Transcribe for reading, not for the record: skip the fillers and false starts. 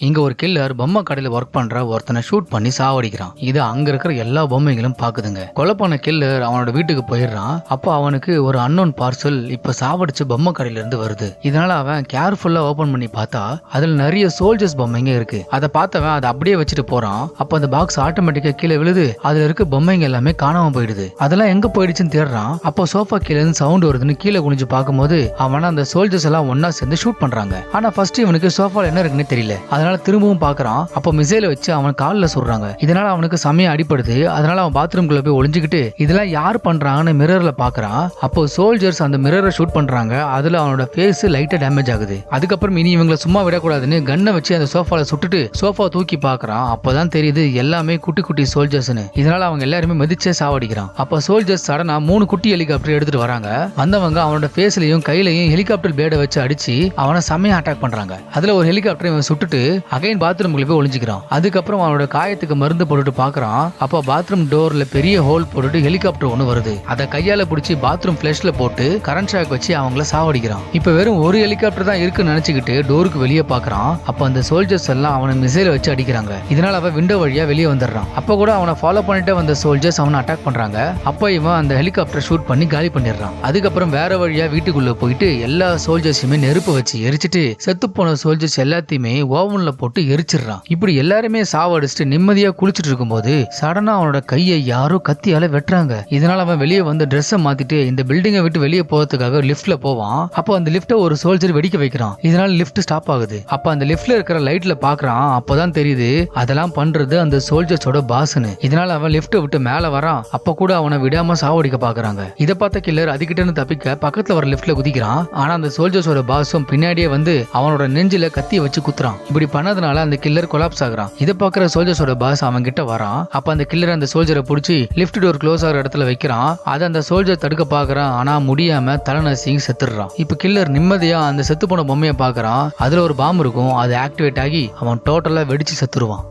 இங்க ஒரு கில்லர் பொம்மை கடையில ஒர்க் பண்ற ஒருத்தனை ஷூட் பண்ணி சாவடிக்கிறான். இது அங்க இருக்கிற எல்லா பொம்மைகளும் பாக்குதுங்க. கொலை பண்ண கில்லர் அவனோட வீட்டுக்கு போயிடுறான். அப்போ அவனுக்கு ஒரு அன்னோன் பார்சல் இப்ப சாவடிச்சு பொம்மை கடையில இருந்து வருது. இதனால அவன் கேர்ஃபுல்லா ஓபன் பண்ணி பார்த்தா அதுல நிறைய சோல்ஜர்ஸ் பொம்மைங்க இருக்கு. அதை பார்த்தவன் அதை அப்படியே வச்சுட்டு போறான். அப்ப அந்த பாக்ஸ் ஆட்டோமேட்டிக்கா கீழே விழுது. அதுல இருக்க பொம்மைங்க எல்லாமே காணாம போயிடுது. அதெல்லாம் எங்க போயிடுச்சுன்னு தேடுறான். அப்போ சோஃபா கீழே இருந்து சவுண்ட் வருதுன்னு கீழே குனிஞ்சு பார்க்கும்போது அவன அந்த சோல்ஜர்ஸ் எல்லாம் ஒன்னா சேர்ந்து ஷூட் பண்றாங்க. ஆனா ஃபர்ஸ்ட் இவனுக்கு சோஃபால என்ன இருக்குன்னு தெரியல. அதனால திரும்பவும் பாக்குறான். அப்போ மிசைல வச்சு அவன் காலில் சுடுறாங்க. இதனால அவனுக்கு செமையா அடிப்படுது. அதனால அவன் பாத்ரூம்குள்ள போய் ஒளிஞ்சுக்கிட்டு இதெல்லாம் யார் பண்றாங்கன்னு மிரர்ல பாக்குறான். அப்போ சோல்ஜர்ஸ் அந்த மிரரை ஷூட் பண்றாங்க. அதுல அவனோட ஃபேஸ் லைட்டா டேமேஜ் ஆகுது. அதுக்கப்புறம் இனி இவங்களை சும்மா விடக்கூடாதுன்னு கன்னை வச்சு அந்த சோஃபால சுட்டுட்டு சோஃபா தூக்கி பாக்குறான். அப்பதான் தெரியுது எல்லாமே குட்டி குட்டி சோல்ஜர்ஸ்னு. இதனால அவங்க எல்லாருமே மிதிச்சே சாவடிக்கிறான். அப்ப சோல்ஜர்ஸ் சடனா 3 குட்டி ஹெலிகாப்டர் எடுத்துட்டு வராங்க. வந்தவங்க அவனோட ஃபேஸ்லயும் கையிலையும் ஹெலிகாப்டர் பிளேட வச்சு அடிச்சு அவனை செமையா அட்டாக் பண்றாங்க. அதுல ஒரு ஹெலிகாப்டர் இவன் சுட்டுட்டு அகைன் பாத்ரூம்குள்ள போய் ஒளிஞ்சுக்கிறான். அதுக்கப்புறம் அவனோட காயத்துக்கு மருந்து போட்டுட்டு பாக்குறான். அப்ப பாத்ரூம் டோர்ல பெரிய ஹோல் போட்டுட்டு ஹெலிகாப்டர் ஒண்ணு வருது. அதை கையால பிடிச்சி பாத்ரூம் பிளஷ்ல போட்டு கரண்ட் ஷாக் வச்சு அவங்கள சாவடிக்கிறான். இப்ப வெறும் ஒரு ஹெலிகாப்டர் தான் இருக்குன்னு நினைச்சுக்கிட்டு டோருக்கு வெளியே பாக்குறான். அப்ப அந்த சோல்ஜர்ஸ் எல்லாம் அவனை மிசைல வச்சு அடிக்கிறாங்க. இதனால அவன் விண்டோ வழியா வெளியே வந்துடுறான். அப்ப கூட அவனை ஃபாலோ பண்ணிட்டே வந்த சோல்ஜர்ஸ் அவனை அட்டாக் பண்றாங்க. அப்ப இவன் அந்த ஹெலிகாப்டர் ஷூட் பண்ணி காலி பண்ணிடுறான். அதுக்கப்புறம் வேற வழியா வீட்டுக்குள்ள போயிட்டு எல்லா சோல்ஜர்ஸுமே நெருப்பு வச்சு எரிச்சிட்டு செத்து போன சோல்ஜர்ஸ் எல்லாத்தையுமே ஓவன்ல போட்டு எரிச்சிடுறான். இப்படி எல்லாருமே சாவடிச்சுட்டு நிம்மதியா குளிச்சுட்டு இருக்கும்போது சடனா அவனோட கையை யாரோ கத்தியால வெட்டுறாங்க. இதனால அவன் வெளியே வந்து ட்ரெஸ்ஸை மாத்திட்டு இந்த பில்டிங்கை விட்டு வெளியே போறதுக்காக லிப்ட்ல போவான். அப்போ அந்த லிப்ட ஒரு சோல்ஜர் வெடிக்க வைக்கிறான். இதனால லிப்ட் ஸ்டாப் ஆகுது. அப்ப அந்த லிப்ட்ல இருக்கிற லைட்ல பாக்குறான். அப்பதான் தெரியுது அதெல்லாம் பண்றது அந்த சோல்ஜர்ஸோட பாஸ்னு. இதனால அவன் லிப்ட விட்டு மேல வரான். அப்ப கூட அவனை விடாம சாவடிக்க பாக்குறாங்க. இதை பார்த்த கில்லர் அதுகிட்ட தப்பிக்க பக்கத்துல வர லிப்ட்ல குதிக்கிறான். ஆனா அந்த சோல்ஜர்ஸோட பாஸும் பின்னாடியே வந்து அவனோட நெஞ்சில கத்திய வச்சு குத்துறான். இப்படி பண்ணதுனால அந்த கில்லர் கொலாப்ஸ் ஆகுறான். இதை பாக்குற சோல்ஜர்ஸோட பாஸ் அவன் கிட்ட வரான். அப்ப அந்த கில்லர் அந்த சோல்ஜரை பிடிச்சி லிஃப்ட் டோர் க்ளோஸ் ஆகிற இடத்துல வைக்கிறான். அதை அந்த சோல்ஜர் தடுக்க பாக்குறான். ஆனா முடியாம தலைநசிங்கி செத்துடுறான். இப்ப கில்லர் நிம்மதியா அந்த செத்து போன பொம்மையை பாக்குறான். அதுல ஒரு பாம்பு இருக்கும். அது ஆக்டிவேட் ஆகி அவன் டோட்டலா வெடிச்சு செத்துருவான்.